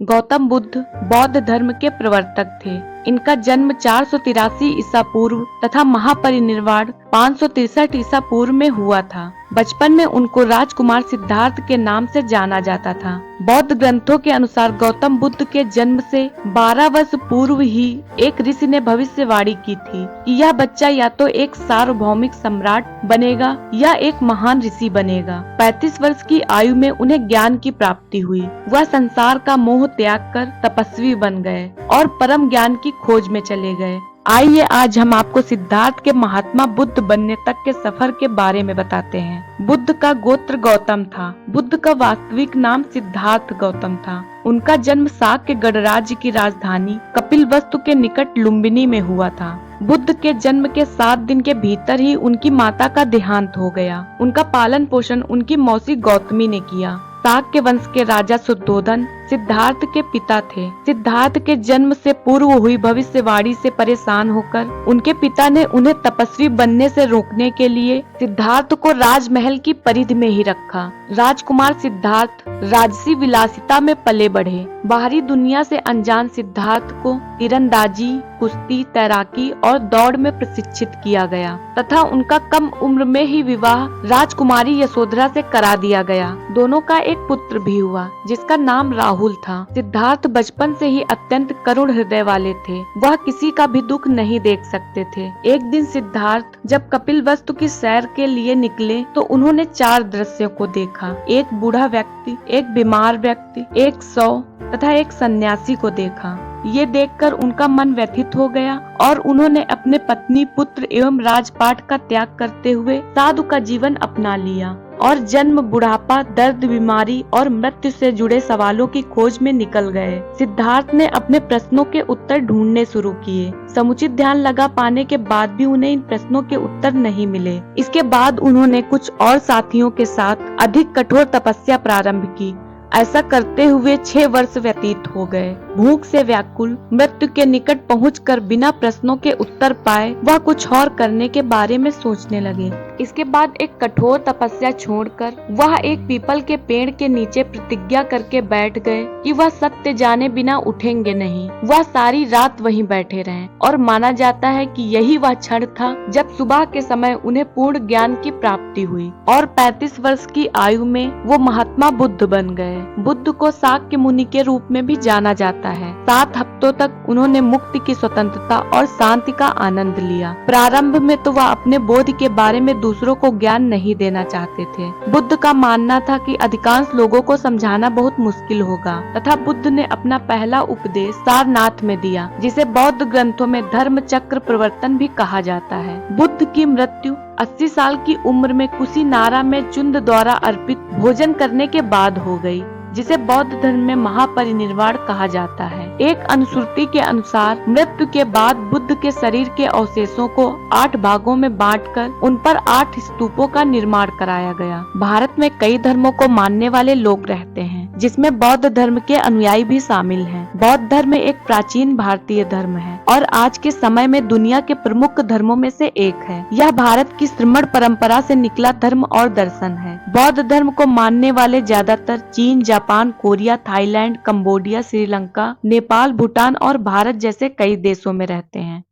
गौतम बुद्ध बौद्ध धर्म के प्रवर्तक थे। इनका जन्म 483 ईसा पूर्व तथा महापरिनिर्वाण 563 ईसा पूर्व में हुआ था। बचपन में उनको राजकुमार सिद्धार्थ के नाम से जाना जाता था। बौद्ध ग्रंथों के अनुसार गौतम बुद्ध के जन्म से 12 वर्ष पूर्व ही एक ऋषि ने भविष्यवाणी की थी कि यह बच्चा या तो एक सार्वभौमिक सम्राट बनेगा या एक महान ऋषि बनेगा। 35 वर्ष की आयु में उन्हें ज्ञान की प्राप्ति हुई। वह संसार का मोह त्याग कर तपस्वी बन गए और परम ज्ञान की खोज में चले गए। आइए आज हम आपको सिद्धार्थ के महात्मा बुद्ध बनने तक के सफर के बारे में बताते हैं। बुद्ध का गोत्र गौतम था। बुद्ध का वास्तविक नाम सिद्धार्थ गौतम था। उनका जन्म साक के गणराज्य की राजधानी कपिलवस्तु के निकट लुम्बिनी में हुआ था। बुद्ध के जन्म के 7 दिन के भीतर ही उनकी माता का देहांत हो गया। उनका पालन पोषण उनकी मौसी गौतमी ने किया। साक के वंश के राजा शुद्धोधन सिद्धार्थ के पिता थे। सिद्धार्थ के जन्म से पूर्व हुई भविष्यवाणी से परेशान होकर उनके पिता ने उन्हें तपस्वी बनने से रोकने के लिए सिद्धार्थ को राजमहल की परिधि में ही रखा। राजकुमार सिद्धार्थ राजसी विलासिता में पले बढ़े। बाहरी दुनिया से अनजान सिद्धार्थ को तीरंदाजी, कुश्ती, तैराकी और दौड़ में प्रशिक्षित किया गया तथा उनका कम उम्र में ही विवाह राजकुमारी यशोधरा से करा दिया गया। दोनों का एक पुत्र भी हुआ जिसका नाम राहुल था। सिद्धार्थ बचपन से ही अत्यंत करुण हृदय वाले थे। वह किसी का भी दुख नहीं देख सकते थे। एक दिन सिद्धार्थ जब कपिलवस्तु की सैर के लिए निकले तो उन्होंने 4 दृश्यों को देखा। एक बूढ़ा व्यक्ति, एक बीमार व्यक्ति, एक शव तथा एक सन्यासी को देखा। ये देखकर उनका मन व्यथित हो गया और उन्होंने अपने पत्नी, पुत्र एवं राजपाट का त्याग करते हुए साधु का जीवन अपना लिया और जन्म, बुढ़ापा, दर्द, बीमारी और मृत्यु से जुड़े सवालों की खोज में निकल गए। सिद्धार्थ ने अपने प्रश्नों के उत्तर ढूंढने शुरू किए। समुचित ध्यान लगा पाने के बाद भी उन्हें इन प्रश्नों के उत्तर नहीं मिले। इसके बाद उन्होंने कुछ और साथियों के साथ अधिक कठोर तपस्या प्रारंभ की। ऐसा करते हुए 6 वर्ष व्यतीत हो गए। भूख से व्याकुल, मृत्यु के निकट पहुंचकर बिना प्रश्नों के उत्तर पाए वह कुछ और करने के बारे में सोचने लगे। इसके बाद एक कठोर तपस्या छोड़कर वह एक पीपल के पेड़ के नीचे प्रतिज्ञा करके बैठ गए कि वह सत्य जाने बिना उठेंगे नहीं। वह सारी रात वहीं बैठे रहे और माना जाता है कि यही वह क्षण था जब सुबह के समय उन्हें पूर्ण ज्ञान की प्राप्ति हुई और 35 वर्ष की आयु में वो महात्मा बुद्ध बन गए। बुद्ध को शाक्य मुनि के रूप में भी जाना जाता है। 7 हफ्तों तक उन्होंने मुक्ति की स्वतंत्रता और शांति का आनंद लिया। प्रारंभ में तो वह अपने बोध के बारे में दूसरों को ज्ञान नहीं देना चाहते थे। बुद्ध का मानना था कि अधिकांश लोगों को समझाना बहुत मुश्किल होगा तथा बुद्ध ने अपना पहला उपदेश सारनाथ में दिया, जिसे बौद्ध ग्रंथों में धर्म चक्र प्रवर्तन भी कहा जाता है। बुद्ध की मृत्यु 80 साल की उम्र में कुशीनारा में चुंद द्वारा अर्पित भोजन करने के बाद हो गई, जिसे बौद्ध धर्म में महापरिनिर्वाण कहा जाता है। एक अनुश्रुति के अनुसार मृत्यु के बाद बुद्ध के शरीर के अवशेषों को 8 भागों में बांटकर उन पर 8 स्तूपों का निर्माण कराया गया। भारत में कई धर्मों को मानने वाले लोग रहते हैं, जिसमें बौद्ध धर्म के अनुयायी भी शामिल हैं। बौद्ध धर्म एक प्राचीन भारतीय धर्म है और आज के समय में दुनिया के प्रमुख धर्मों में से एक है। यह भारत की श्रमण परंपरा से निकला धर्म और दर्शन है। बौद्ध धर्म को मानने वाले ज्यादातर चीन, Japan, Korea, Thailand, Cambodia, Sri Lanka, Nepal, Bhutan और भारत जैसे कई देशों में रहते हैं।